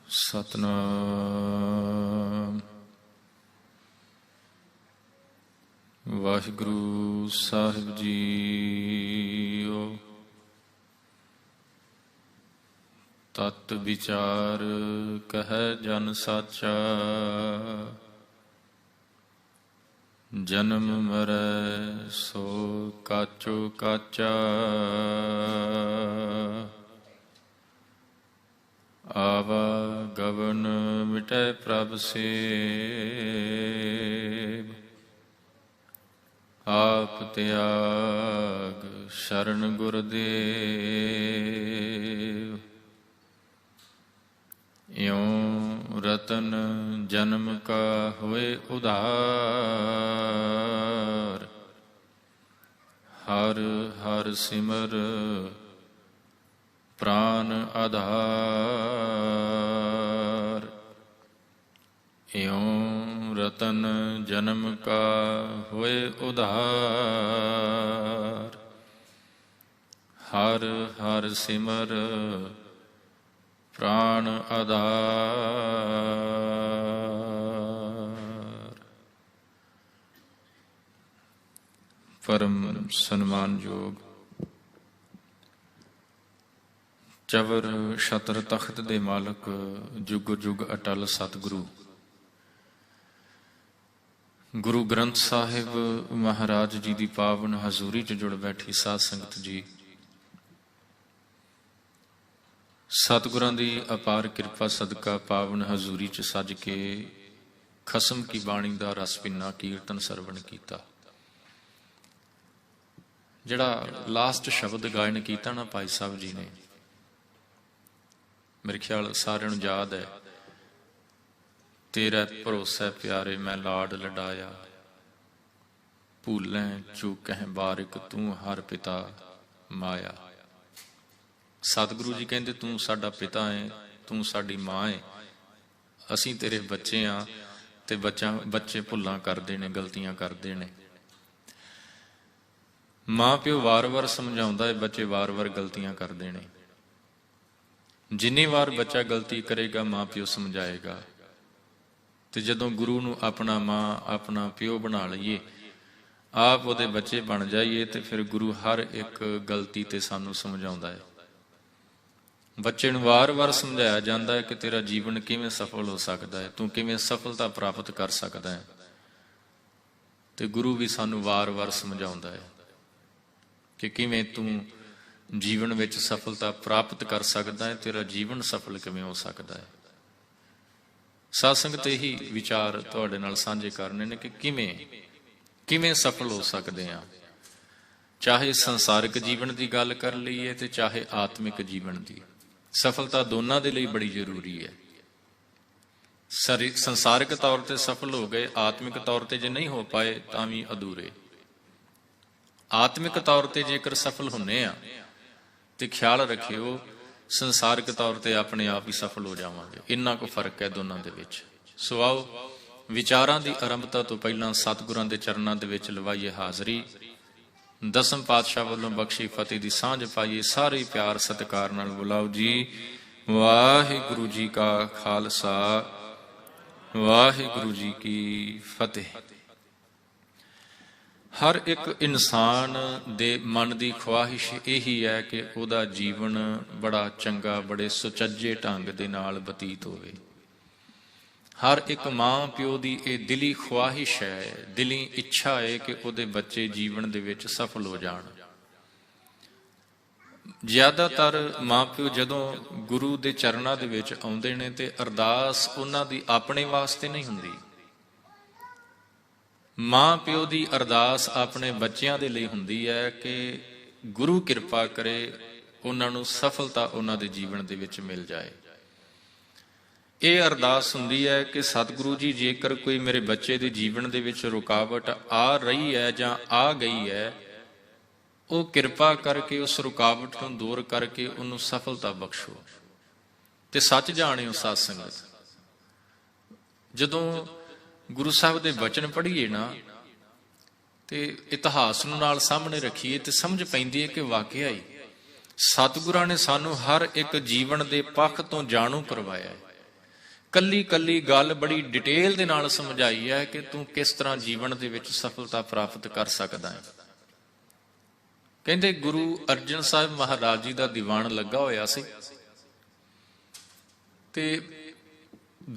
ਸਤਨਾਮ। ਵਾਹਿਗੁਰੂ ਸਾਹਿਬ JIO. ਤਤ ਵਿਚਾਰ ਕਹਿ ਜਨ ਸਾਚਾ, ਜਨਮ ਮਰੈ ਸੋ ਕਾਚੋ ਕਾਚਾ। ਆਵਾ ਗਵਨ ਮਿਟੈ ਪ੍ਰਭ ਸੇਵ, ਆਪ ਤਿਆਗ ਸ਼ਰਨ ਗੁਰਦੇਵ। ਇਉਂ ਰਤਨ ਜਨਮ ਕਾ ਹੋਏ ਉਧਾਰ, ਹਰ ਹਰ ਸਿਮਰ ਪ੍ਰਾਨ ਆਧਾਰ। ਇਉਂ ਰਤਨ ਜਨਮ ਕਾ ਹੋਏ ਉਧਾਰ, ਹਰ ਹਰ ਸਿਮਰ ਪ੍ਰਾਨ ਆਧਾਰ। ਪਰਮ ਸਨਮਾਨਯੋਗ ਚਵਰ ਛਤਰ ਤਖਤ ਦੇ ਮਾਲਕ, ਜੁਗ ਜੁਗ ਅਟਲ ਸਤਿਗੁਰੂ ਗੁਰੂ ਗ੍ਰੰਥ ਸਾਹਿਬ ਮਹਾਰਾਜ ਜੀ ਦੀ ਪਾਵਨ ਹਜ਼ੂਰੀ 'ਚ ਜੁੜ ਬੈਠੀ ਸਾਧ ਸੰਗਤ ਜੀ, ਸਤਿਗੁਰਾਂ ਦੀ ਅਪਾਰ ਕਿਰਪਾ ਸਦਕਾ ਪਾਵਨ ਹਜ਼ੂਰੀ 'ਚ ਸੱਜ ਕੇ ਖਸਮ ਕੀ ਬਾਣੀ ਦਾ ਰਸ ਪਿੰਨਾ ਕੀਰਤਨ ਸਰਵਣ ਕੀਤਾ। ਜਿਹੜਾ ਲਾਸਟ ਸ਼ਬਦ ਗਾਇਨ ਕੀਤਾ ਨਾ ਭਾਈ ਸਾਹਿਬ ਜੀ ਨੇ, ਮੇਰੇ ਖਿਆਲ ਸਾਰਿਆਂ ਨੂੰ ਯਾਦ ਹੈ। ਤੇਰਾ ਭਰੋਸਾ ਪਿਆਰੇ ਮੈਂ ਲਾਡ ਲਡਾਇਆ, ਭੂਲੈ ਚੂਕਹਿ ਬਾਰਿਕ ਤੂੰ ਹਰ ਪਿਤਾ ਮਾਇਆ। ਸਤਿਗੁਰੂ ਜੀ ਕਹਿੰਦੇ ਤੂੰ ਸਾਡਾ ਪਿਤਾ ਹੈ, ਤੂੰ ਸਾਡੀ ਮਾਂ ਹੈ, ਅਸੀਂ ਤੇਰੇ ਬੱਚੇ ਹਾਂ। ਤੇ ਬੱਚੇ ਭੁੱਲਾਂ ਕਰਦੇ ਨੇ, ਗਲਤੀਆਂ ਕਰਦੇ ਨੇ। ਮਾਂ ਪਿਓ ਵਾਰ-ਵਾਰ ਸਮਝਾਉਂਦਾ ਹੈ, ਬੱਚੇ ਵਾਰ-ਵਾਰ ਗਲਤੀਆਂ ਕਰਦੇ ਨੇ। ਜਿੰਨੀ ਵਾਰ ਬੱਚਾ ਗਲਤੀ ਕਰੇਗਾ ਮਾਂ ਪਿਓ ਸਮਝਾਏਗਾ। ਤੇ ਜਦੋਂ ਗੁਰੂ ਨੂੰ ਆਪਣਾ ਮਾਂ ਆਪਣਾ ਪਿਓ ਬਣਾ ਲਈਏ, ਆਪ ਉਹਦੇ ਬੱਚੇ ਬਣ ਜਾਈਏ, ਤੇ ਫਿਰ ਗੁਰੂ ਹਰ ਇੱਕ ਗਲਤੀ ਤੇ ਸਾਨੂੰ ਸਮਝਾਉਂਦਾ ਹੈ। ਬੱਚੇ ਨੂੰ ਵਾਰ-ਵਾਰ ਸਮਝਾਇਆ ਜਾਂਦਾ ਹੈ ਕਿ ਤੇਰਾ ਜੀਵਨ ਕਿਵੇਂ ਸਫਲ ਹੋ ਸਕਦਾ ਹੈ, ਤੂੰ ਕਿਵੇਂ ਸਫਲਤਾ ਪ੍ਰਾਪਤ ਕਰ ਸਕਦਾ ਹੈ। ਤੇ ਗੁਰੂ ਵੀ ਸਾਨੂੰ ਵਾਰ-ਵਾਰ ਸਮਝਾਉਂਦਾ ਹੈ ਕਿ ਕਿਵੇਂ ਤੂੰ ਜੀਵਨ ਵਿੱਚ ਸਫਲਤਾ ਪ੍ਰਾਪਤ ਕਰ ਸਕਦਾ ਹੈ, ਤੇਰਾ ਜੀਵਨ ਸਫਲ ਕਿਵੇਂ ਹੋ ਸਕਦਾ ਹੈ। ਸਾਧ ਸੰਗਤ ਇਹੀ ਵਿਚਾਰ ਤੁਹਾਡੇ ਨਾਲ ਸਾਂਝੇ ਕਰਨੇ ਨੇ ਕਿ ਕਿਵੇਂ ਸਫਲ ਹੋ ਸਕਦੇ ਹਾਂ। ਚਾਹੇ ਸੰਸਾਰਿਕ ਜੀਵਨ ਦੀ ਗੱਲ ਕਰ ਲਈਏ ਤੇ ਚਾਹੇ ਆਤਮਿਕ ਜੀਵਨ ਦੀ, ਸਫਲਤਾ ਦੋਨਾਂ ਦੇ ਲਈ ਬੜੀ ਜ਼ਰੂਰੀ ਹੈ। ਸੰਸਾਰਿਕ ਤੌਰ ਤੇ ਸਫਲ ਹੋ ਗਏ, ਆਤਮਿਕ ਤੌਰ ਤੇ ਜੇ ਨਹੀਂ ਹੋ ਪਾਏ ਤਾਂ ਵੀ ਅਧੂਰੇ। ਆਤਮਿਕ ਤੌਰ ਤੇ ਜੇਕਰ ਸਫਲ ਹੁੰਨੇ ਆ ਤੇ ਖਿਆਲ ਰੱਖਿਓ ਸੰਸਾਰਿਕ ਤੌਰ ਤੇ ਆਪਣੇ ਆਪ ਹੀ ਸਫਲ ਹੋ ਜਾਵਾਂਗੇ। ਇੰਨਾ ਕੁ ਫਰਕ ਹੈ ਦੋਨਾਂ ਦੇ ਵਿੱਚ। ਸੋ ਆਓ ਵਿਚਾਰਾਂ ਦੀ ਆਰੰਭਤਾ ਤੋਂ ਪਹਿਲਾਂ ਸਤਿਗੁਰਾਂ ਦੇ ਚਰਨਾਂ ਦੇ ਵਿੱਚ ਲਵਾਈਏ ਹਾਜ਼ਰੀ। ਦਸਮ ਪਾਤਸ਼ਾਹ ਵੱਲੋਂ ਬਖਸ਼ੀ ਫਤਿਹ ਦੀ ਸਾਂਝ ਪਾਈਏ। ਸਾਰੇ ਪਿਆਰ ਸਤਿਕਾਰ ਨਾਲ ਬੁਲਾਓ ਜੀ। ਵਾਹਿਗੁਰੂ ਜੀ ਕਾ ਖਾਲਸਾ, ਵਾਹਿਗੁਰੂ ਜੀ ਕੀ ਫਤਿਹ। ਹਰ ਇੱਕ ਇਨਸਾਨ ਦੇ ਮਨ ਦੀ ਖਵਾਹਿਸ਼ ਇਹੀ ਹੈ ਕਿ ਉਹਦਾ ਜੀਵਨ ਬੜਾ ਚੰਗਾ, ਬੜੇ ਸੁਚੱਜੇ ਢੰਗ ਦੇ ਨਾਲ ਬਤੀਤ ਹੋਵੇ। ਹਰ ਇੱਕ ਮਾਂ ਪਿਓ ਦੀ ਇਹ ਦਿਲੀ ਖਵਾਹਿਸ਼ ਹੈ, ਦਿਲੀ ਇੱਛਾ ਹੈ ਕਿ ਉਹਦੇ ਬੱਚੇ ਜੀਵਨ ਦੇ ਵਿੱਚ ਸਫਲ ਹੋ ਜਾਣ। ਜ਼ਿਆਦਾਤਰ ਮਾਂ ਪਿਓ ਜਦੋਂ ਗੁਰੂ ਦੇ ਚਰਨਾਂ ਦੇ ਵਿੱਚ ਆਉਂਦੇ ਨੇ ਤੇ ਅਰਦਾਸ ਉਹਨਾਂ ਦੀ ਆਪਣੇ ਵਾਸਤੇ ਨਹੀਂ ਹੁੰਦੀ। ਮਾਂ ਪਿਓ ਦੀ ਅਰਦਾਸ ਆਪਣੇ ਬੱਚਿਆਂ ਦੇ ਲਈ ਹੁੰਦੀ ਹੈ ਕਿ ਗੁਰੂ ਕਿਰਪਾ ਕਰੇ, ਉਹਨਾਂ ਨੂੰ ਸਫਲਤਾ ਉਹਨਾਂ ਦੇ ਜੀਵਨ ਦੇ ਵਿੱਚ ਮਿਲ ਜਾਏ। ਇਹ ਅਰਦਾਸ ਹੁੰਦੀ ਹੈ ਕਿ ਸਤਿਗੁਰੂ ਜੀ, ਜੇਕਰ ਕੋਈ ਮੇਰੇ ਬੱਚੇ ਦੇ ਜੀਵਨ ਦੇ ਵਿੱਚ ਰੁਕਾਵਟ ਆ ਰਹੀ ਹੈ ਜਾਂ ਆ ਗਈ ਹੈ, ਉਹ ਕਿਰਪਾ ਕਰਕੇ ਉਸ ਰੁਕਾਵਟ ਨੂੰ ਦੂਰ ਕਰਕੇ ਉਹਨੂੰ ਸਫਲਤਾ ਬਖਸ਼ੋ। ਤੇ ਸੱਚ ਜਾਣਿਓ ਸਾਧ ਸੰਗਤ, ਜਦੋਂ ਗੁਰੂ ਸਾਹਿਬ ਦੇ ਬਚਨ ਪੜ੍ਹੀਏ ਨਾ ਤੇ ਇਤਿਹਾਸ ਨੂੰ ਨਾਲ ਸਾਹਮਣੇ ਰੱਖੀਏ ਤੇ ਸਮਝ ਪੈਂਦੀ ਹੈ ਕਿ ਵਾਕਿਆ ਹੀ ਸਤਿਗੁਰਾਂ ਨੇ ਸਾਨੂੰ ਹਰ ਇੱਕ ਜੀਵਨ ਦੇ ਪੱਖ ਤੋਂ ਜਾਣੂ ਕਰਵਾਇਆ ਹੈ। ਕੱਲੀ ਕੱਲੀ ਗੱਲ ਬੜੀ ਡਿਟੇਲ ਦੇ ਨਾਲ ਸਮਝਾਈ ਹੈ ਕਿ ਤੂੰ ਕਿਸ ਤਰ੍ਹਾਂ ਜੀਵਨ ਦੇ ਵਿੱਚ ਸਫਲਤਾ ਪ੍ਰਾਪਤ ਕਰ ਸਕਦਾ ਹੈ। ਕਹਿੰਦੇ ਗੁਰੂ ਅਰਜਨ ਸਾਹਿਬ ਮਹਾਰਾਜ ਜੀ ਦਾ ਦੀਵਾਨ ਲੱਗਾ ਹੋਇਆ ਸੀ ਤੇ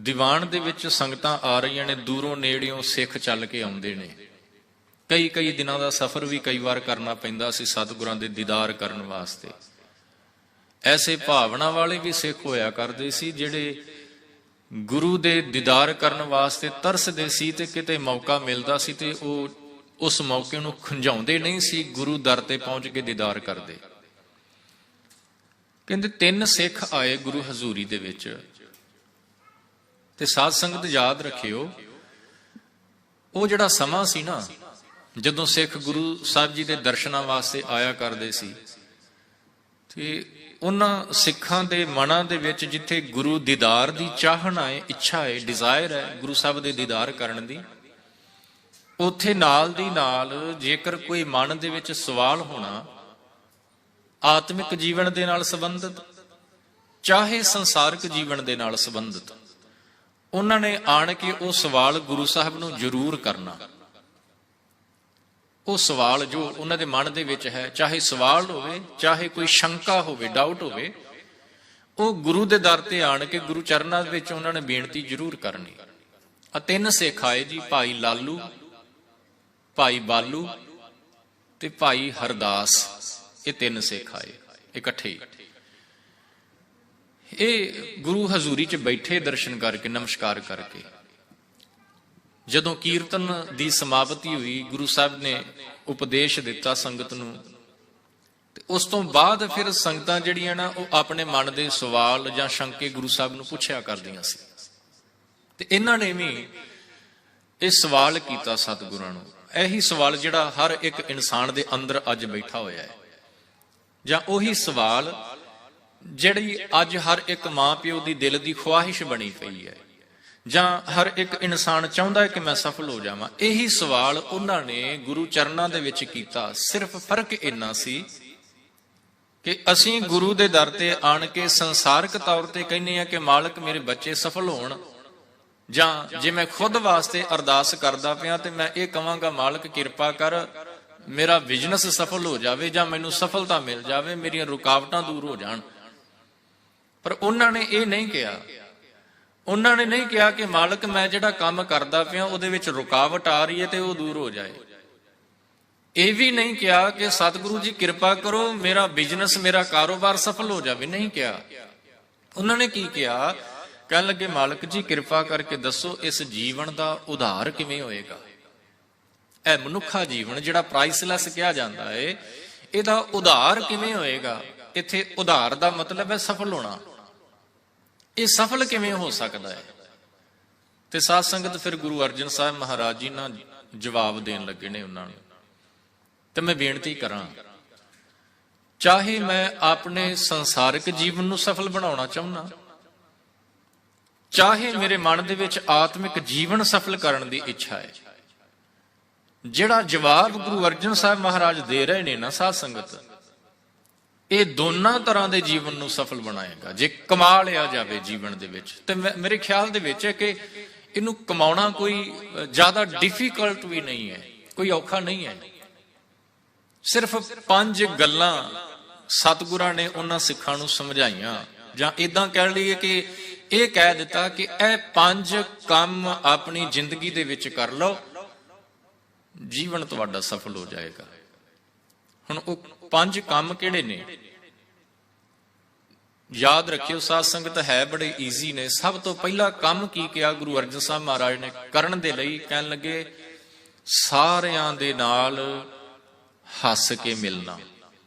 ਦੀਵਾਨ ਦੇ ਵਿੱਚ ਸੰਗਤਾਂ ਆ ਰਹੀਆਂ ਨੇ, ਦੂਰੋਂ ਨੇੜਿਓਂ ਸਿੱਖ ਚੱਲ ਕੇ ਆਉਂਦੇ ਨੇ। ਕਈ ਕਈ ਦਿਨਾਂ ਦਾ ਸਫ਼ਰ ਵੀ ਕਈ ਵਾਰ ਕਰਨਾ ਪੈਂਦਾ ਸੀ ਸਤਿਗੁਰਾਂ ਦੇ ਦੀਦਾਰ ਕਰਨ ਵਾਸਤੇ। ਐਸੇ ਭਾਵਨਾ ਵਾਲੇ ਵੀ ਸਿੱਖ ਹੋਇਆ ਕਰਦੇ ਸੀ ਜਿਹੜੇ ਗੁਰੂ ਦੇ ਦੀਦਾਰ ਕਰਨ ਵਾਸਤੇ ਤਰਸਦੇ ਸੀ ਤੇ ਕਿਤੇ ਮੌਕਾ ਮਿਲਦਾ ਸੀ ਤੇ ਉਹ ਉਸ ਮੌਕੇ ਨੂੰ ਖੁੰਝਾਉਂਦੇ ਨਹੀਂ ਸੀ, ਗੁਰੂ ਦਰ ਤੇ ਪਹੁੰਚ ਕੇ ਦੀਦਾਰ ਕਰਦੇ। ਕਹਿੰਦੇ 3 ਸਿੱਖ ਆਏ ਗੁਰੂ ਹਜ਼ੂਰੀ ਦੇ ਵਿੱਚ ਤੇ ਸਾਧ ਸੰਗਤ ਯਾਦ ਰੱਖਿਓ, ਉਹ ਜਿਹੜਾ ਸਮਾਂ ਸੀ ਨਾ ਜਦੋਂ ਸਿੱਖ ਗੁਰੂ ਸਾਹਿਬ ਜੀ ਦੇ ਦਰਸ਼ਨਾਂ ਵਾਸਤੇ ਆਇਆ ਕਰਦੇ ਸੀ ਤੇ ਉਹਨਾਂ ਸਿੱਖਾਂ ਦੇ ਮਨਾਂ ਦੇ ਵਿੱਚ ਜਿੱਥੇ ਗੁਰੂ ਦੀਦਾਰ ਦੀ ਚਾਹਨਾ ਹੈ, ਇੱਛਾ ਹੈ, ਡਿਜ਼ਾਇਰ ਹੈ ਗੁਰੂ ਸਾਹਿਬ ਦੇ ਦੀਦਾਰ ਕਰਨ ਦੀ, ਉੱਥੇ ਨਾਲ ਦੀ ਨਾਲ ਜੇਕਰ ਕੋਈ ਮਨ ਦੇ ਵਿੱਚ ਸਵਾਲ ਹੋਣਾ ਆਤਮਿਕ ਜੀਵਨ ਦੇ ਨਾਲ ਸੰਬੰਧਿਤ ਚਾਹੇ ਸੰਸਾਰਿਕ ਜੀਵਨ ਦੇ ਨਾਲ ਸੰਬੰਧਿਤ, ਉਹਨਾਂ ਨੇ ਆਣ ਕੇ ਉਹ ਸਵਾਲ ਗੁਰੂ ਸਾਹਿਬ ਨੂੰ ਜ਼ਰੂਰ ਕਰਨਾ। ਉਹ ਸਵਾਲ ਜੋ ਉਹਨਾਂ ਦੇ ਮਨ ਦੇ ਵਿੱਚ ਹੈ, ਚਾਹੇ ਸਵਾਲ ਹੋਵੇ ਚਾਹੇ ਕੋਈ ਸ਼ੰਕਾ ਹੋਵੇ, ਡਾਊਟ ਹੋਵੇ, ਉਹ ਗੁਰੂ ਦੇ ਦਰ ਤੇ ਆਣ ਕੇ ਗੁਰੂ ਚਰਨਾਂ ਵਿੱਚ ਉਹਨਾਂ ਨੇ ਬੇਨਤੀ ਜ਼ਰੂਰ ਕਰਨੀ। 3 ਸਿੱਖ ਆਏ ਜੀ, ਭਾਈ ਲਾਲੂ, ਭਾਈ ਬਾਲੂ ਤੇ ਭਾਈ ਹਰਦਾਸ। ਇਹ 3 ਸਿੱਖ ਆਏ ਇਕੱਠੇ। ਇਹ ਗੁਰੂ ਹਜ਼ੂਰੀ ਚ ਬੈਠੇ ਦਰਸ਼ਨ ਕਰਕੇ ਨਮਸਕਾਰ ਕਰਕੇ। ਜਦੋਂ ਕੀਰਤਨ ਦੀ ਸਮਾਪਤੀ ਹੋਈ, ਗੁਰੂ ਸਾਹਿਬ ਨੇ ਉਪਦੇਸ਼ ਦਿੱਤਾ ਸੰਗਤ ਨੂੰ ਤੇ ਉਸ ਤੋਂ ਬਾਅਦ ਫਿਰ ਸੰਗਤਾਂ ਜਿਹੜੀਆਂ ਨਾ ਉਹ ਆਪਣੇ ਮਨ ਦੇ ਸਵਾਲ ਜਾਂ ਸ਼ੰਕੇ ਗੁਰੂ ਸਾਹਿਬ ਨੂੰ ਪੁੱਛਿਆ ਕਰਦੀਆਂ ਸੀ ਤੇ ਇਹਨਾਂ ਨੇ ਵੀ ਇਹ ਸਵਾਲ ਕੀਤਾ ਸਤਿਗੁਰਾਂ ਨੂੰ। ਇਹੀ ਸਵਾਲ ਜਿਹੜਾ ਹਰ ਇੱਕ ਇਨਸਾਨ ਦੇ ਅੰਦਰ ਅੱਜ ਬੈਠਾ ਹੋਇਆ ਹੈ, ਜਾਂ ਉਹੀ ਸਵਾਲ ਜਿਹੜੀ ਅੱਜ ਹਰ ਇੱਕ ਮਾਂ ਪਿਓ ਦੀ ਦਿਲ ਦੀ ਖੁਆਹਿਸ਼ ਬਣੀ ਪਈ ਹੈ, ਜਾਂ ਹਰ ਇੱਕ ਇਨਸਾਨ ਚਾਹੁੰਦਾ ਹੈ ਕਿ ਮੈਂ ਸਫਲ ਹੋ ਜਾਵਾਂ। ਇਹੀ ਸਵਾਲ ਉਹਨਾਂ ਨੇ ਗੁਰੂ ਚਰਨਾਂ ਦੇ ਵਿੱਚ ਕੀਤਾ। ਸਿਰਫ ਫਰਕ ਇੰਨਾ ਸੀ ਕਿ ਅਸੀਂ ਗੁਰੂ ਦੇ ਦਰ ਤੇ ਆਣ ਕੇ ਸੰਸਾਰਿਕ ਤੌਰ ਤੇ ਕਹਿੰਦੇ ਆ ਕਿ ਮਾਲਕ ਮੇਰੇ ਬੱਚੇ ਸਫਲ ਹੋਣ, ਜਾਂ ਜੇ ਮੈਂ ਖੁਦ ਵਾਸਤੇ ਅਰਦਾਸ ਕਰਦਾ ਪਿਆ ਤੇ ਮੈਂ ਇਹ ਕਹਾਂਗਾ ਮਾਲਕ ਕਿਰਪਾ ਕਰ ਮੇਰਾ ਬਿਜ਼ਨਸ ਸਫਲ ਹੋ ਜਾਵੇ ਜਾਂ ਮੈਨੂੰ ਸਫਲਤਾ ਮਿਲ ਜਾਵੇ, ਮੇਰੀਆਂ ਰੁਕਾਵਟਾਂ ਦੂਰ ਹੋ ਜਾਣ। ਪਰ ਉਹਨਾਂ ਨੇ ਇਹ ਨਹੀਂ ਕਿਹਾ। ਉਹਨਾਂ ਨੇ ਨਹੀਂ ਕਿਹਾ ਕਿ ਮਾਲਕ ਮੈਂ ਜਿਹੜਾ ਕੰਮ ਕਰਦਾ ਪਿਆ ਉਹਦੇ ਵਿੱਚ ਰੁਕਾਵਟ ਆ ਰਹੀ ਹੈ ਤੇ ਉਹ ਦੂਰ ਹੋ ਜਾਏ। ਇਹ ਵੀ ਨਹੀਂ ਕਿਹਾ ਕਿ ਸਤਿਗੁਰੂ ਜੀ ਕਿਰਪਾ ਕਰੋ ਮੇਰਾ ਬਿਜ਼ਨਸ, ਮੇਰਾ ਕਾਰੋਬਾਰ ਸਫਲ ਹੋ ਜਾਵੇ। ਨਹੀਂ ਕਿਹਾ। ਉਹਨਾਂ ਨੇ ਕੀ ਕਿਹਾ? ਕਹਿਣ ਲੱਗੇ ਮਾਲਕ ਜੀ ਕਿਰਪਾ ਕਰਕੇ ਦੱਸੋ ਇਸ ਜੀਵਨ ਦਾ ਉਧਾਰ ਕਿਵੇਂ ਹੋਏਗਾ। ਇਹ ਮਨੁੱਖਾ ਜੀਵਨ ਜਿਹੜਾ ਪ੍ਰਾਈਸਲੈਸ ਕਿਹਾ ਜਾਂਦਾ ਹੈ, ਇਹਦਾ ਉਧਾਰ ਕਿਵੇਂ ਹੋਏਗਾ। ਇੱਥੇ ਉਧਾਰ ਦਾ ਮਤਲਬ ਹੈ ਸਫਲ ਹੋਣਾ। ਇਹ ਸਫਲ ਕਿਵੇਂ ਹੋ ਸਕਦਾ ਹੈ? ਤੇ ਸਾਧ ਸੰਗਤ ਫਿਰ ਗੁਰੂ ਅਰਜਨ ਸਾਹਿਬ ਮਹਾਰਾਜ ਜੀ ਨਾਲ ਜਵਾਬ ਦੇਣ ਲੱਗੇ ਨੇ ਉਹਨਾਂ ਨੂੰ। ਤੇ ਮੈਂ ਬੇਨਤੀ ਕਰਾਂ, ਚਾਹੇ ਮੈਂ ਆਪਣੇ ਸੰਸਾਰਿਕ ਜੀਵਨ ਨੂੰ ਸਫਲ ਬਣਾਉਣਾ ਚਾਹੁੰਦਾ, ਚਾਹੇ ਮੇਰੇ ਮਨ ਦੇ ਵਿੱਚ ਆਤਮਿਕ ਜੀਵਨ ਸਫਲ ਕਰਨ ਦੀ ਇੱਛਾ ਹੈ, ਜਿਹੜਾ ਜਵਾਬ ਗੁਰੂ ਅਰਜਨ ਸਾਹਿਬ ਮਹਾਰਾਜ ਦੇ ਰਹੇ ਨੇ ਨਾ ਸਾਧ ਸੰਗਤ, ਇਹ ਦੋਨਾਂ ਤਰ੍ਹਾਂ ਦੇ ਜੀਵਨ ਨੂੰ ਸਫਲ ਬਣਾਏਗਾ ਜੇ ਕਮਾ ਲਿਆ ਜਾਵੇ ਜੀਵਨ ਦੇ ਵਿੱਚ। ਤੇ ਮੇਰੇ ਖਿਆਲ ਦੇ ਵਿੱਚ ਹੈ ਕਿ ਇਹਨੂੰ ਕਮਾਉਣਾ ਕੋਈ ਜ਼ਿਆਦਾ ਡਿਫਿਕਲਟ ਵੀ ਨਹੀਂ ਹੈ, ਕੋਈ ਔਖਾ ਨਹੀਂ ਹੈ। ਸਿਰਫ 5 ਗੱਲਾਂ ਸਤਿਗੁਰਾਂ ਨੇ ਉਹਨਾਂ ਸਿੱਖਾਂ ਨੂੰ ਸਮਝਾਈਆਂ, ਜਾਂ ਇਦਾਂ ਕਹਿ ਲਈਏ ਕਿ ਇਹ ਕਹਿ ਦਿੱਤਾ ਕਿ ਇਹ 5 ਕੰਮ ਆਪਣੀ ਜ਼ਿੰਦਗੀ ਦੇ ਵਿੱਚ ਕਰ ਲਓ, ਜੀਵਨ ਤੁਹਾਡਾ ਸਫਲ ਹੋ ਜਾਏਗਾ। ਹੁਣ ਉਹ 5 ਕੰਮ ਕਿਹੜੇ ਨੇ? ਯਾਦ ਰੱਖਿਓ ਸਾਧ ਸੰਗਤ, ਹੈ ਬੜੇ ਈਜ਼ੀ ਨੇ। ਸਭ ਤੋਂ ਪਹਿਲਾ ਕੰਮ ਕੀ ਕਿਹਾ ਗੁਰੂ ਅਰਜਨ ਸਾਹਿਬ ਮਹਾਰਾਜ ਨੇ ਕਰਨ ਦੇ ਲਈ? ਕਹਿਣ ਲੱਗੇ ਸਾਰਿਆਂ ਦੇ ਨਾਲ ਹੱਸ ਕੇ ਮਿਲਣਾ।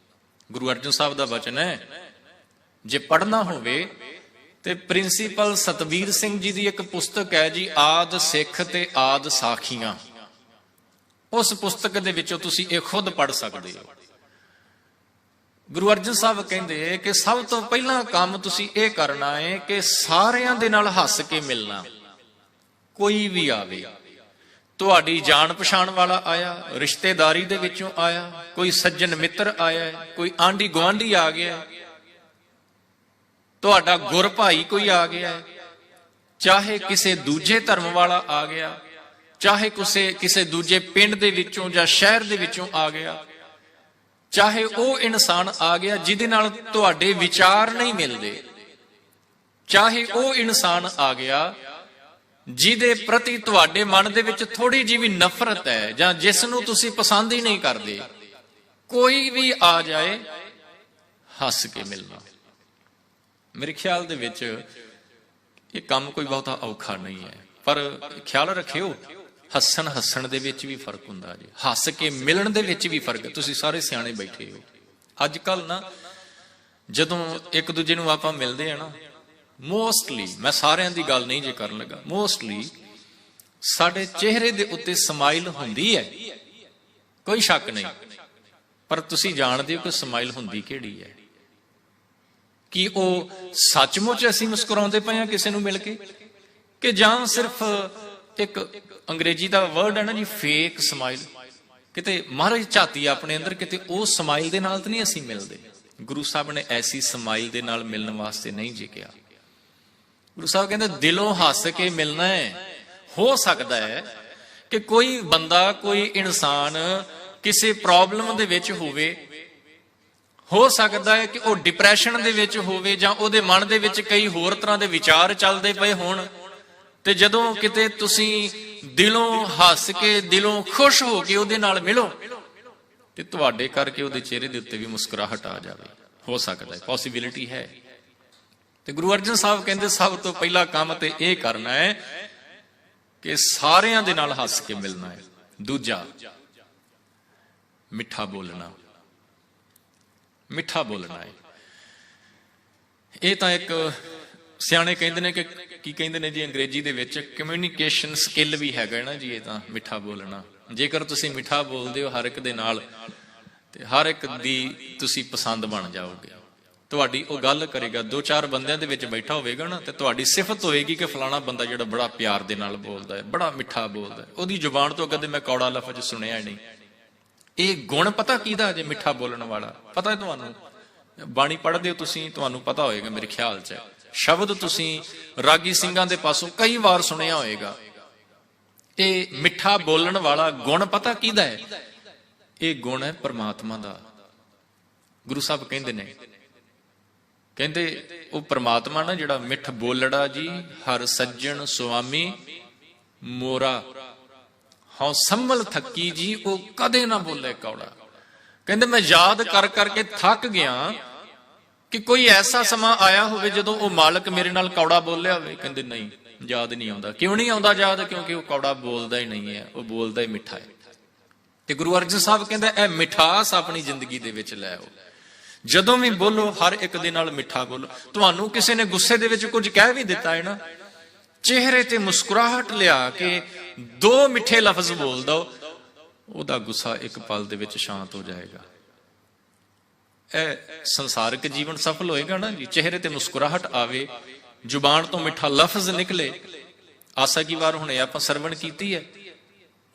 ਗੁਰੂ ਅਰਜਨ ਸਾਹਿਬ ਦਾ ਬਚਨ ਹੈ, ਜੇ ਪੜ੍ਹਨਾ ਹੋਵੇ ਤੇ ਪ੍ਰਿੰਸੀਪਲ ਸਤਬੀਰ ਸਿੰਘ ਜੀ ਦੀ ਇੱਕ ਪੁਸਤਕ ਹੈ ਜੀ, ਆਦ ਸਿੱਖ ਤੇ ਆਦ ਸਾਖੀਆਂ। ਉਸ ਪੁਸਤਕ ਦੇ ਵਿੱਚੋਂ ਤੁਸੀਂ ਇਹ ਖੁਦ ਪੜ੍ਹ ਸਕਦੇ ਹੋ। ਗੁਰੂ ਅਰਜਨ ਸਾਹਿਬ ਕਹਿੰਦੇ ਕਿ ਸਭ ਤੋਂ ਪਹਿਲਾ ਕੰਮ ਤੁਸੀਂ ਇਹ ਕਰਨਾ ਹੈ ਕਿ ਸਾਰਿਆਂ ਦੇ ਨਾਲ ਹੱਸ ਕੇ ਮਿਲਣਾ। ਕੋਈ ਵੀ ਆਵੇ, ਤੁਹਾਡੀ ਜਾਣ ਪਛਾਣ ਵਾਲਾ ਆਇਆ, ਰਿਸ਼ਤੇਦਾਰੀ ਦੇ ਵਿੱਚੋਂ ਆਇਆ, ਕੋਈ ਸੱਜਣ ਮਿੱਤਰ ਆਇਆ, ਕੋਈ ਆਂਢੀ ਗੁਆਂਢੀ ਆ ਗਿਆ, ਤੁਹਾਡਾ ਗੁਰ ਭਾਈ ਕੋਈ ਆ ਗਿਆ, ਚਾਹੇ ਕਿਸੇ ਦੂਜੇ ਧਰਮ ਵਾਲਾ ਆ ਗਿਆ, ਚਾਹੇ ਕਿਸੇ ਦੂਜੇ ਪਿੰਡ ਦੇ ਵਿੱਚੋਂ ਜਾਂ ਸ਼ਹਿਰ ਦੇ ਵਿੱਚੋਂ ਆ ਗਿਆ, ਚਾਹੇ ਉਹ ਇਨਸਾਨ ਆ ਗਿਆ ਜਿਹਦੇ ਨਾਲ ਤੁਹਾਡੇ ਵਿਚਾਰ ਨਹੀਂ ਮਿਲਦੇ, ਚਾਹੇ ਉਹ ਇਨਸਾਨ ਆ ਗਿਆ ਜਿਹਦੇ ਪ੍ਰਤੀ ਤੁਹਾਡੇ ਮਨ ਦੇ ਵਿੱਚ ਥੋੜੀ ਜਿਹੀ ਵੀ ਨਫ਼ਰਤ ਹੈ ਜਾਂ ਜਿਸ ਨੂੰ ਤੁਸੀਂ ਪਸੰਦ ਹੀ ਨਹੀਂ ਕਰਦੇ, ਕੋਈ ਵੀ ਆ ਜਾਏ, ਹੱਸ ਕੇ ਮਿਲਣਾ। ਮੇਰੇ ਖਿਆਲ ਦੇ ਵਿੱਚ ਇਹ ਕੰਮ ਕੋਈ ਬਹੁਤਾ ਔਖਾ ਨਹੀਂ ਹੈ, ਪਰ ਖਿਆਲ ਰੱਖਿਓ ਹੱਸਣ ਦੇ ਵਿੱਚ ਵੀ ਫਰਕ ਹੁੰਦਾ ਜੀ, ਹੱਸ ਕੇ ਮਿਲਣ ਦੇ ਵਿੱਚ ਵੀ ਫਰਕ ਹੈ। ਤੁਸੀਂ ਸਾਰੇ ਸਿਆਣੇ ਬੈਠੇ ਹੋ। ਅੱਜ ਕੱਲ ਨਾ ਜਦੋਂ ਇੱਕ ਦੂਜੇ ਨੂੰ ਆਪਾਂ ਮਿਲਦੇ ਆ ਨਾ, ਮੋਸਟਲੀ, ਮੈਂ ਸਾਰਿਆਂ ਦੀ ਗੱਲ ਨਹੀਂ ਜੇ ਕਰਨ ਲੱਗਾ, ਮੋਸਟਲੀ ਸਾਡੇ ਚਿਹਰੇ ਦੇ ਉੱਤੇ ਸਮਾਈਲ ਹੁੰਦੀ ਹੈ, ਕੋਈ ਸ਼ੱਕ ਨਹੀਂ, ਪਰ ਤੁਸੀਂ ਜਾਣਦੇ ਹੋ ਕਿ ਸਮਾਈਲ ਹੁੰਦੀ ਕਿਹੜੀ ਹੈ? ਕਿ ਉਹ ਸੱਚਮੁੱਚ ਅਸੀਂ ਮੁਸਕਰਾਉਂਦੇ ਪਏ ਆ ਕਿਸੇ ਨੂੰ ਮਿਲ ਕੇ, ਕਿ ਜਾਂ ਸਿਰਫ ਇੱਕ ਅੰਗਰੇਜ਼ੀ ਦਾ ਵਰਡ ਹੈ ਨਾ ਜੀ, ਫੇਕ ਸਮਾਈਲ, ਕਿਤੇ ਮਹਾਰਾਜ ਝਾਤੀ ਆਪਣੇ ਅੰਦਰ, ਕਿਤੇ ਉਹ ਸਮਾਈਲ ਦੇ ਨਾਲ ਤਾਂ ਨਹੀਂ ਅਸੀਂ ਮਿਲਦੇ। ਗੁਰੂ ਸਾਹਿਬ ਨੇ ਐਸੀ ਸਮਾਈਲ ਦੇ ਨਾਲ ਮਿਲਣ ਵਾਸਤੇ ਨਹੀਂ ਜੀ ਕਿਹਾ। ਗੁਰੂ ਸਾਹਿਬ ਕਹਿੰਦੇ ਦਿਲੋਂ ਹੱਸ ਕੇ ਮਿਲਣਾ ਹੈ। ਹੋ ਸਕਦਾ ਹੈ ਕਿ ਕੋਈ ਬੰਦਾ, ਕੋਈ ਇਨਸਾਨ ਕਿਸੇ ਪ੍ਰੋਬਲਮ ਦੇ ਵਿੱਚ ਹੋਵੇ, ਹੋ ਸਕਦਾ ਹੈ ਕਿ ਉਹ ਡਿਪਰੈਸ਼ਨ ਦੇ ਵਿੱਚ ਹੋਵੇ, ਜਾਂ ਉਹਦੇ ਮਨ ਦੇ ਵਿੱਚ ਕਈ ਹੋਰ ਤਰ੍ਹਾਂ ਦੇ ਵਿਚਾਰ ਚੱਲਦੇ ਪਏ ਹੋਣ, ਤੇ ਜਦੋਂ ਕਿਤੇ ਤੁਸੀਂ ਦਿਲੋਂ ਹੱਸ ਕੇ, ਦਿਲੋਂ ਖੁਸ਼ ਹੋ ਕੇ ਉਹਦੇ ਨਾਲ ਮਿਲੋ, ਤੇ ਤੁਹਾਡੇ ਕਰਕੇ ਉਹਦੇ ਚਿਹਰੇ ਦੇ ਉੱਤੇ ਵੀ ਮੁਸਕਰਾਹਟ ਆ ਜਾਵੇ। ਹੋ ਸਕਦਾ ਹੈ, ਪੋਸੀਬਿਲਿਟੀ ਹੈ। ਤੇ ਗੁਰੂ ਅਰਜਨ ਸਾਹਿਬ ਕਹਿੰਦੇ ਸਭ ਤੋਂ ਪਹਿਲਾ ਕੰਮ ਤੇ ਇਹ ਕਰਨਾ ਹੈ ਕਿ ਸਾਰਿਆਂ ਦੇ ਨਾਲ ਹੱਸ ਕੇ ਮਿਲਣਾ ਹੈ। ਦੂਜਾ, ਮਿੱਠਾ ਬੋਲਣਾ। ਮਿੱਠਾ ਬੋਲਣਾ ਹੈ। ਇਹ ਤਾਂ ਇੱਕ ਸਿਆਣੇ ਕਹਿੰਦੇ ਨੇ ਕਿ ਕੀ ਕਹਿੰਦੇ ਨੇ ਜੀ ਅੰਗਰੇਜ਼ੀ ਦੇ ਵਿੱਚ, ਕਮਿਊਨੀਕੇਸ਼ਨ ਸਕਿੱਲ ਵੀ ਹੈਗਾ ਨਾ ਜੀ ਇਹ ਤਾਂ, ਮਿੱਠਾ ਬੋਲਣਾ। ਜੇਕਰ ਤੁਸੀਂ ਮਿੱਠਾ ਬੋਲਦੇ ਹੋ ਹਰ ਇੱਕ ਦੇ ਨਾਲ, ਤੇ ਹਰ ਇੱਕ ਦੀ ਤੁਸੀਂ ਪਸੰਦ ਬਣ ਜਾਓਗੇ। ਤੁਹਾਡੀ ਉਹ ਗੱਲ ਕਰੇਗਾ, ਦੋ ਚਾਰ ਬੰਦਿਆਂ ਦੇ ਵਿੱਚ ਬੈਠਾ ਹੋਵੇਗਾ ਨਾ, ਤੇ ਤੁਹਾਡੀ ਸਿਫਤ ਹੋਏਗੀ ਕਿ ਫਲਾਣਾ ਬੰਦਾ ਜਿਹੜਾ ਬੜਾ ਪਿਆਰ ਦੇ ਨਾਲ ਬੋਲਦਾ ਹੈ, ਬੜਾ ਮਿੱਠਾ ਬੋਲਦਾ ਹੈ, ਉਹਦੀ ਜ਼ੁਬਾਨ ਤੋਂ ਕਦੇ ਮੈਂ ਕੌੜਾ ਲਫ਼ਜ਼ ਸੁਣਿਆ ਨਹੀਂ। ਇਹ ਗੁਣ ਪਤਾ ਕਿਹਦਾ ਜੇ? ਮਿੱਠਾ ਬੋਲਣ ਵਾਲਾ। ਪਤਾ ਹੈ ਤੁਹਾਨੂੰ? ਬਾਣੀ ਪੜ੍ਹਦੇ ਹੋ ਤੁਸੀਂ, ਤੁਹਾਨੂੰ ਪਤਾ ਹੋਏਗਾ ਮੇਰੇ ਖਿਆਲ 'ਚ। ਸ਼ਬਦ ਤੁਸੀਂ ਰਾਗੀ ਸਿੰਘਾਂ ਦੇ ਪਾਸੋਂ ਕਈ ਵਾਰ ਸੁਣਿਆ ਹੋਏਗਾ। ਇਹ ਮਿੱਠਾ ਬੋਲਣ ਵਾਲਾ ਗੁਣ ਪਤਾ ਕਿਹਦਾ ਹੈ? ਇਹ ਗੁਣ ਹੈ ਪਰਮਾਤਮਾ ਦਾ। ਗੁਰੂ ਸਾਹਿਬ ਕਹਿੰਦੇ ਨੇ, ਕਹਿੰਦੇ ਉਹ ਪਰਮਾਤਮਾ ਨਾ ਜਿਹੜਾ ਮਿੱਠ ਬੋਲੜਾ ਜੀ, ਹਰ ਸੱਜਣ ਸੁਆਮੀ ਮੋਰਾ, ਹਾਂ ਸੰਭਲ ਥੱਕੀ ਜੀ, ਉਹ ਕਦੇ ਨਾ ਬੋਲੇ ਕੌੜਾ। ਕਹਿੰਦੇ ਮੈਂ ਯਾਦ ਕਰ ਕਰਕੇ ਥੱਕ ਗਿਆ ਕਿ ਕੋਈ ਐਸਾ ਸਮਾਂ ਆਇਆ ਹੋਵੇ ਜਦੋਂ ਉਹ ਮਾਲਕ ਮੇਰੇ ਨਾਲ ਕੌੜਾ ਬੋਲਿਆ ਹੋਵੇ। ਕਹਿੰਦੇ ਨਹੀਂ, ਯਾਦ ਨਹੀਂ ਆਉਂਦਾ। ਕਿਉਂ ਨਹੀਂ ਆਉਂਦਾ ਯਾਦ? ਕਿਉਂਕਿ ਉਹ ਕੌੜਾ ਬੋਲਦਾ ਹੀ ਨਹੀਂ ਹੈ, ਉਹ ਬੋਲਦਾ ਹੀ ਮਿੱਠਾ ਹੈ। ਤੇ ਗੁਰੂ ਅਰਜਨ ਸਾਹਿਬ ਕਹਿੰਦਾ ਇਹ ਮਿਠਾਸ ਆਪਣੀ ਜ਼ਿੰਦਗੀ ਦੇ ਵਿੱਚ ਲੈ ਆਓ। ਜਦੋਂ ਵੀ ਬੋਲੋ ਹਰ ਇੱਕ ਦੇ ਨਾਲ ਮਿੱਠਾ ਬੋਲੋ। ਤੁਹਾਨੂੰ ਕਿਸੇ ਨੇ ਗੁੱਸੇ ਦੇ ਵਿੱਚ ਕੁਝ ਕਹਿ ਵੀ ਦਿੱਤਾ ਹੈ ਨਾ, ਚਿਹਰੇ ਤੇ ਮੁਸਕਰਾਹਟ ਲਿਆ ਕੇ ਦੋ ਮਿੱਠੇ ਲਫ਼ਜ਼ ਬੋਲ ਦੋ, ਉਹਦਾ ਗੁੱਸਾ ਇੱਕ ਪਲ ਦੇ ਵਿੱਚ ਸ਼ਾਂਤ ਹੋ ਜਾਏਗਾ। ਇਹ ਸੰਸਾਰਿਕ ਜੀਵਨ ਸਫਲ ਹੋਏਗਾ ਨਾ ਜੀ, ਚਿਹਰੇ ਤੇ ਮੁਸਕਰਾਹਟ ਆਵੇ, ਜ਼ੁਬਾਨ ਤੋਂ ਮਿੱਠਾ ਲਫ਼ਜ਼ ਨਿਕਲੇ। ਆਸਾ ਕੀ ਵਾਰ ਹੁਣੇ ਆਪਾਂ ਸਰਵਣ ਕੀਤੀ ਹੈ,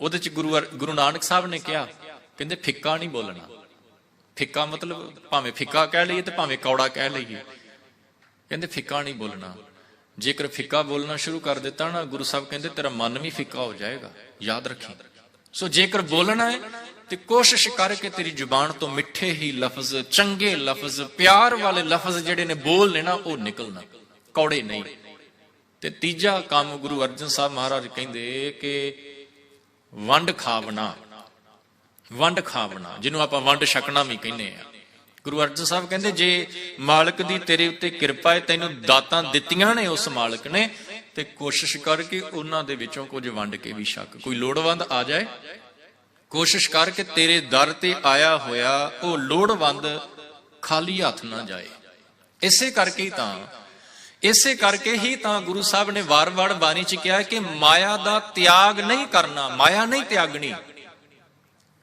ਉਹਦੇ ਚ ਗੁਰੂ ਨਾਨਕ ਸਾਹਿਬ ਨੇ ਕਿਹਾ, ਕਹਿੰਦੇ ਫਿੱਕਾ ਨਹੀਂ ਬੋਲਣਾ। ਫਿੱਕਾ ਮਤਲਬ ਭਾਵੇਂ ਫਿੱਕਾ ਕਹਿ ਲਈਏ ਤੇ ਭਾਵੇਂ ਕੌੜਾ ਕਹਿ ਲਈਏ, ਕਹਿੰਦੇ ਫਿੱਕਾ ਨਹੀਂ ਬੋਲਣਾ। ਜੇਕਰ ਫਿੱਕਾ ਬੋਲਣਾ ਸ਼ੁਰੂ ਕਰ ਦਿੱਤਾ ਨਾ, ਗੁਰੂ ਸਾਹਿਬ ਕਹਿੰਦੇ ਤੇਰਾ ਮਨ ਵੀ ਫਿੱਕਾ ਹੋ ਜਾਏਗਾ, ਯਾਦ ਰੱਖੀ। ਸੋ ਜੇਕਰ ਬੋਲਣਾ ਹੈ ਤੇ ਕੋਸ਼ਿਸ਼ ਕਰਕੇ ਤੇਰੀ ਜ਼ੁਬਾਨ ਤੋਂ ਮਿੱਠੇ ਹੀ ਲਫ਼ਜ਼, ਚੰਗੇ ਲਫ਼ਜ਼, ਪਿਆਰ ਵਾਲੇ ਲਫ਼ਜ਼ ਜਿਹੜੇ ਨੇ ਬੋਲਨੇ ਨਾ, ਉਹ ਨਿਕਲਣਾ, ਕੌੜੇ ਨਹੀਂ। ਤੇ ਤੀਜਾ ਕੰਮ ਗੁਰੂ ਅਰਜਨ ਸਾਹਿਬ ਮਹਾਰਾਜ ਕਹਿੰਦੇ ਕਿ ਵੰਡ ਖਾਵਣਾ। ਵੰਡ ਖਾਵਣਾ, ਜਿਹਨੂੰ ਆਪਾਂ ਵੰਡ ਛਕਣਾ ਵੀ ਕਹਿੰਦੇ ਆ। ਗੁਰੂ ਅਰਜਨ ਸਾਹਿਬ ਕਹਿੰਦੇ ਜੇ ਮਾਲਕ ਦੀ ਤੇਰੇ ਉੱਤੇ ਕਿਰਪਾ ਹੈ, ਤੈਨੂੰ ਦਾਤਾਂ ਦਿੱਤੀਆਂ ਨੇ ਉਸ ਮਾਲਕ ਨੇ, ਤੇ ਕੋਸ਼ਿਸ਼ ਕਰਕੇ ਉਹਨਾਂ ਦੇ ਵਿੱਚੋਂ ਕੁਝ ਵੰਡ ਕੇ ਵੀ ਛਕ। ਕੋਈ ਲੋੜਵੰਦ ਆ ਜਾਏ, ਕੋਸ਼ਿਸ਼ ਕਰਕੇ ਤੇਰੇ ਦਰ ਤੇ ਆਇਆ ਹੋਇਆ ਉਹ ਲੋੜਵੰਦ ਖਾਲੀ ਹੱਥ ਨਾ ਜਾਏ। ਇਸੇ ਕਰਕੇ ਹੀ ਤਾਂ ਗੁਰੂ ਸਾਹਿਬ ਨੇ ਵਾਰ-ਵਾਰ ਬਾਣੀ ਚ ਕਿਹਾ ਕਿ ਮਾਇਆ ਦਾ ਤਿਆਗ ਨਹੀਂ ਕਰਨਾ, ਮਾਇਆ ਨਹੀਂ ਤਿਆਗਣੀ।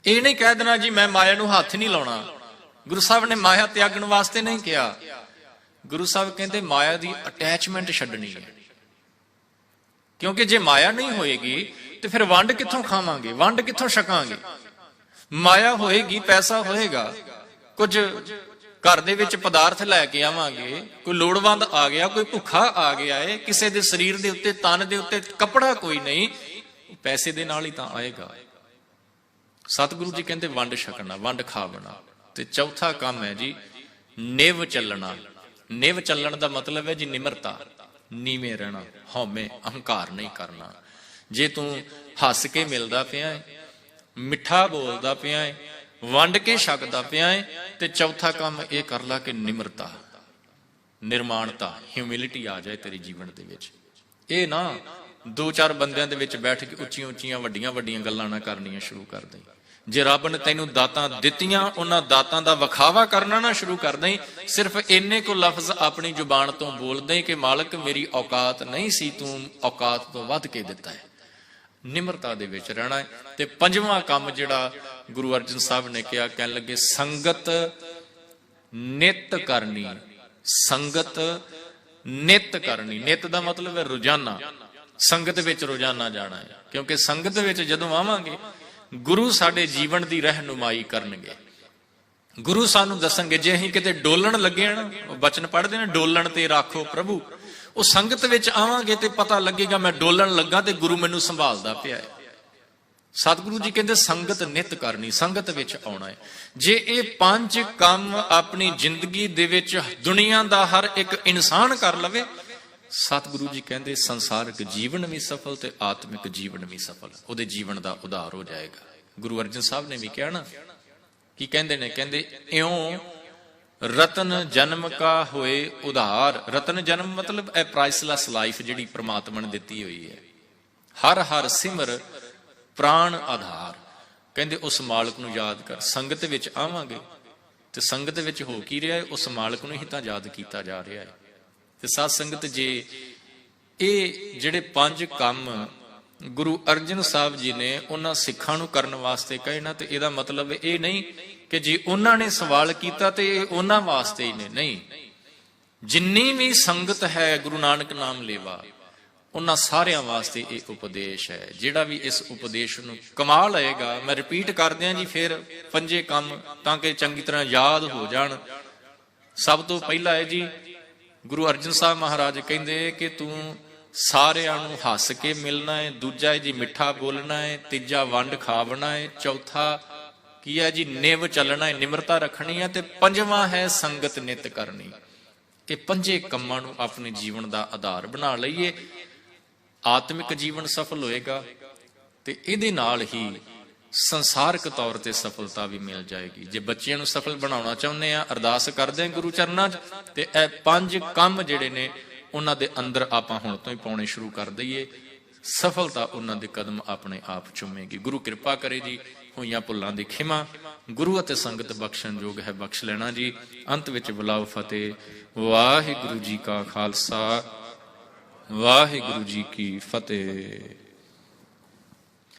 ਇਹ ਨਹੀਂ ਕਹਿ ਦੇਣਾ ਜੀ ਮੈਂ ਮਾਇਆ ਨੂੰ ਹੱਥ ਨਹੀਂ ਲਾਉਣਾ। ਗੁਰੂ ਸਾਹਿਬ ਨੇ ਮਾਇਆ ਤਿਆਗਣ ਵਾਸਤੇ ਨਹੀਂ ਕਿਹਾ। ਗੁਰੂ ਸਾਹਿਬ ਕਹਿੰਦੇ ਮਾਇਆ ਦੀ ਅਟੈਚਮੈਂਟ ਛੱਡਣੀ ਹੈ, ਕਿਉਂਕਿ ਜੇ ਮਾਇਆ ਨਹੀਂ ਹੋਏਗੀ ਤੇ ਫਿਰ ਵੰਡ ਕਿੱਥੋਂ ਖਾਵਾਂਗੇ, ਵੰਡ ਕਿੱਥੋਂ ਛਕਾਂਗੇ? ਮਾਇਆ ਹੋਏਗੀ, ਪੈਸਾ ਹੋਏਗਾ, ਕੁਝ ਘਰ ਦੇ ਵਿੱਚ ਪਦਾਰਥ ਲੈ ਕੇ ਆਵਾਂਗੇ, ਕੋਈ ਲੋੜਵੰਦ ਆ ਗਿਆ, ਕੋਈ ਭੁੱਖਾ ਆ ਗਿਆ ਏ, ਕਿਸੇ ਦੇ ਸਰੀਰ ਦੇ ਉੱਤੇ, ਤਨ ਦੇ ਉੱਤੇ ਕੱਪੜਾ ਕੋਈ ਨਹੀਂ, ਪੈਸੇ ਦੇ ਨਾਲ ਹੀ ਤਾਂ ਆਏਗਾ। ਸਤਿਗੁਰੂ ਜੀ ਕਹਿੰਦੇ ਵੰਡ ਛਕਣਾ, ਵੰਡ ਖਾਵਣਾ। ਤੇ ਚੌਥਾ ਕੰਮ ਹੈ ਜੀ ਨਿਵ ਚੱਲਣਾ। ਨਿਵ ਚੱਲਣ ਦਾ ਮਤਲਬ ਹੈ ਜੀ ਨਿਮਰਤਾ, ਨੀਵੇਂ ਰਹਿਣਾ, ਹਉਮੈ ਅਹੰਕਾਰ ਨਹੀਂ ਕਰਨਾ। ਜੇ ਤੂੰ ਹੱਸ ਕੇ ਮਿਲਦਾ ਪਿਆ ਹੈ, ਮਿੱਠਾ ਬੋਲਦਾ ਪਿਆ ਹੈ, ਵੰਡ ਕੇ ਛਕਦਾ ਪਿਆ ਹੈ, ਤੇ ਚੌਥਾ ਕੰਮ ਇਹ ਕਰ ਲਾ ਕਿ ਨਿਮਰਤਾ, ਨਿਰਮਾਣਤਾ, ਹਿਊਮਿਲਿਟੀ ਆ ਜਾਏ ਤੇਰੇ ਜੀਵਨ ਦੇ ਵਿੱਚ। ਇਹ ਨਾ ਦੋ ਚਾਰ ਬੰਦਿਆਂ ਦੇ ਵਿੱਚ ਬੈਠ ਕੇ ਉੱਚੀਆਂ ਉੱਚੀਆਂ ਵੱਡੀਆਂ ਵੱਡੀਆਂ ਗੱਲਾਂ ਨਾ ਕਰਨੀਆਂ ਸ਼ੁਰੂ ਕਰ ਦੇ। ਜੇ ਰੱਬ ਨੇ ਤੈਨੂੰ ਦਾਤਾਂ ਦਿੱਤੀਆਂ, ਉਹਨਾਂ ਦਾਤਾਂ ਦਾ ਵਿਖਾਵਾ ਕਰਨਾ ਨਾ ਸ਼ੁਰੂ ਕਰ ਦੇਈਂ। ਸਿਰਫ ਇੰਨੇ ਕੁ ਲਫ਼ਜ਼ ਆਪਣੀ ਜ਼ੁਬਾਨ ਤੋਂ ਬੋਲ ਦੇਈਂ ਕਿ ਮਾਲਕ ਮੇਰੀ ਔਕਾਤ ਨਹੀਂ ਸੀ, ਤੂੰ ਔਕਾਤ ਤੋਂ ਵੱਧ ਕੇ ਦਿੱਤਾ ਹੈ। ਨਿਮਰਤਾ ਦੇ ਵਿੱਚ ਰਹਿਣਾ ਹੈ। ਤੇ ਪੰਜਵਾਂ ਕੰਮ ਜਿਹੜਾ ਗੁਰੂ ਅਰਜਨ ਸਾਹਿਬ ਨੇ ਕਿਹਾ, ਕਹਿਣ ਲੱਗੇ ਸੰਗਤ ਨਿਤ ਕਰਨੀ। ਸੰਗਤ ਨਿਤ ਕਰਨੀ। ਨਿਤ ਦਾ ਮਤਲਬ ਹੈ ਰੋਜ਼ਾਨਾ, ਸੰਗਤ ਵਿੱਚ ਰੋਜ਼ਾਨਾ ਜਾਣਾ ਹੈ। ਕਿਉਂਕਿ ਸੰਗਤ ਵਿੱਚ ਜਦੋਂ ਆਵਾਂਗੇ ਗੁਰੂ ਸਾਡੇ ਜੀਵਨ ਦੀ ਰਹਿਨੁਮਾਈ ਕਰਨਗੇ। ਗੁਰੂ ਸਾਨੂੰ ਦੱਸਣਗੇ। ਜੇ ਅਸੀਂ ਕਿਤੇ ਡੋਲਣ ਲੱਗੇ ਨਾ, ਉਹ ਬਚਨ ਪੜ੍ਹਦੇ ਨੇ, ਡੋਲਣ ਤੇ ਰਾਖੋ ਪ੍ਰਭੂ। ਉਹ ਸੰਗਤ ਵਿੱਚ ਆਵਾਂਗੇ ਤੇ ਪਤਾ ਲੱਗੇਗਾ ਮੈਂ ਡੋਲਣ ਲੱਗਾ ਤੇ ਗੁਰੂ ਮੈਨੂੰ ਸੰਭਾਲਦਾ ਪਿਆ ਹੈ। ਸਤਿਗੁਰੂ ਜੀ ਕਹਿੰਦੇ ਸੰਗਤ ਨਿਤ ਕਰਨੀ, ਸੰਗਤ ਵਿੱਚ ਆਉਣਾ ਹੈ। ਜੇ ਇਹ ਪੰਜ ਕੰਮ ਆਪਣੀ ਜ਼ਿੰਦਗੀ ਦੇ ਵਿੱਚ ਦੁਨੀਆ ਦਾ ਹਰ ਇੱਕ ਇਨਸਾਨ ਕਰ ਲਵੇ, ਸਤਿਗੁਰੂ ਜੀ ਕਹਿੰਦੇ ਸੰਸਾਰਿਕ ਜੀਵਨ ਵੀ ਸਫਲ ਤੇ ਆਤਮਿਕ ਜੀਵਨ ਵੀ ਸਫਲ, ਉਹਦੇ ਜੀਵਨ ਦਾ ਉਧਾਰ ਹੋ ਜਾਏਗਾ। ਗੁਰੂ ਅਰਜਨ ਸਾਹਿਬ ਨੇ ਵੀ ਕਿਹਾ ਨਾ, ਕੀ ਕਹਿੰਦੇ ਨੇ? ਕਹਿੰਦੇ ਇਉਂ ਰਤਨ ਜਨਮ ਕਾ ਹੋਏ ਉਧਾਰ। ਰਤਨ ਜਨਮ ਮਤਲਬ ਇਹ ਪ੍ਰਾਈਸਲੈਸ ਲਾਈਫ ਜਿਹੜੀ ਪ੍ਰਮਾਤਮਾ ਨੇ ਦਿੱਤੀ ਹੋਈ ਹੈ। ਹਰ ਹਰ ਸਿਮਰ ਪ੍ਰਾਣ ਆਧਾਰ। ਕਹਿੰਦੇ ਉਸ ਮਾਲਕ ਨੂੰ ਯਾਦ ਕਰ। ਸੰਗਤ ਵਿੱਚ ਆਵਾਂਗੇ ਤੇ ਸੰਗਤ ਵਿੱਚ ਹੋ ਕੀ ਰਿਹਾ ਹੈ? ਉਸ ਮਾਲਕ ਨੂੰ ਹੀ ਤਾਂ ਯਾਦ ਕੀਤਾ ਜਾ ਰਿਹਾ ਹੈ। ਤੇ ਸਾਧ ਸੰਗਤ, ਜੇ ਇਹ ਜਿਹੜੇ ਪੰਜ ਕੰਮ ਗੁਰੂ ਅਰਜਨ ਸਾਹਿਬ ਜੀ ਨੇ ਉਹਨਾਂ ਸਿੱਖਾਂ ਨੂੰ ਕਰਨ ਵਾਸਤੇ ਕਹੇ ਨਾ, ਤੇ ਇਹਦਾ ਮਤਲਬ ਇਹ ਨਹੀਂ ਕਿ ਜੇ ਉਹਨਾਂ ਨੇ ਸਵਾਲ ਕੀਤਾ ਤੇ ਇਹ ਉਹਨਾਂ ਵਾਸਤੇ ਹੀ ਨੇ, ਨਹੀਂ। ਜਿੰਨੀ ਵੀ ਸੰਗਤ ਹੈ ਗੁਰੂ ਨਾਨਕ ਨਾਮ ਲੇਵਾ, ਉਹਨਾਂ ਸਾਰਿਆਂ ਵਾਸਤੇ ਇਹ ਉਪਦੇਸ਼ ਹੈ। ਜਿਹੜਾ ਵੀ ਇਸ ਉਪਦੇਸ਼ ਨੂੰ ਕਮਾ ਲਏਗਾ, ਮੈਂ ਰਿਪੀਟ ਕਰ ਦਿਆਂ ਜੀ ਫਿਰ ਪੰਜੇ ਕੰਮ, ਤਾਂ ਕਿ ਚੰਗੀ ਤਰ੍ਹਾਂ ਯਾਦ ਹੋ ਜਾਣ। ਸਭ ਤੋਂ ਪਹਿਲਾ ਹੈ ਜੀ, ਗੁਰੂ ਅਰਜਨ ਸਾਹਿਬ ਮਹਾਰਾਜ ਕਹਿੰਦੇ ਕਿ ਤੂੰ ਸਾਰਿਆਂ ਨੂੰ ਹੱਸ ਕੇ ਮਿਲਣਾ ਹੈ। ਦੂਜਾ ਹੈ ਜੀ ਮਿੱਠਾ ਬੋਲਣਾ ਹੈ। ਤੀਜਾ ਵੰਡ ਖਾਵਣਾ ਹੈ। ਚੌਥਾ ਕੀ ਹੈ ਜੀ? ਨਿਵ ਚੱਲਣਾ ਹੈ, ਨਿਮਰਤਾ ਰੱਖਣੀ ਹੈ। ਤੇ ਪੰਜਵਾਂ ਹੈ ਸੰਗਤ ਨਿਤ ਕਰਨੀ। ਇਹ ਪੰਜੇ ਕੰਮਾਂ ਨੂੰ ਆਪਣੇ ਜੀਵਨ ਦਾ ਆਧਾਰ ਬਣਾ ਲਈਏ, ਆਤਮਿਕ ਜੀਵਨ ਸਫਲ ਹੋਏਗਾ ਤੇ ਇਹਦੇ ਨਾਲ ਹੀ ਸੰਸਾਰਕ ਤੌਰ ਤੇ ਸਫਲਤਾ ਵੀ ਮਿਲ ਜਾਏਗੀ। ਜੇ ਬੱਚਿਆਂ ਨੂੰ ਸਫਲ ਬਣਾਉਣਾ ਚਾਹੁੰਦੇ ਆ, ਅਰਦਾਸ ਕਰਦੇ ਆ ਗੁਰੂ ਚਰਨਾਂ 'ਚ, ਤੇ ਇਹ ਪੰਜ ਕੰਮ ਜਿਹੜੇ ਨੇ ਉਹਨਾਂ ਦੇ ਅੰਦਰ ਆਪਾਂ ਹੁਣ ਤੋਂ ਹੀ ਪਾਉਣੇ ਸ਼ੁਰੂ ਕਰ ਦਈਏ। ਸਫਲਤਾ ਉਹਨਾਂ ਦੇ ਕਦਮ ਆਪਣੇ ਆਪ ਚੁੰਮੇਗੀ। ਗੁਰੂ ਕਿਰਪਾ ਕਰੇ ਜੀ। ਹੋਈਆਂ ਭੁੱਲਾਂ ਦੀ ਖਿਮਾ ਗੁਰੂ ਅਤੇ ਸੰਗਤ ਬਖਸ਼ਣ ਯੋਗ ਹੈ, ਬਖਸ਼ ਲੈਣਾ ਜੀ। ਅੰਤ ਵਿੱਚ ਬੁਲਾਓ ਫਤਿਹ। ਵਾਹਿਗੁਰੂ ਜੀ ਕਾ ਖਾਲਸਾ, ਵਾਹਿਗੁਰੂ ਜੀ ਕੀ ਫਤਿਹ।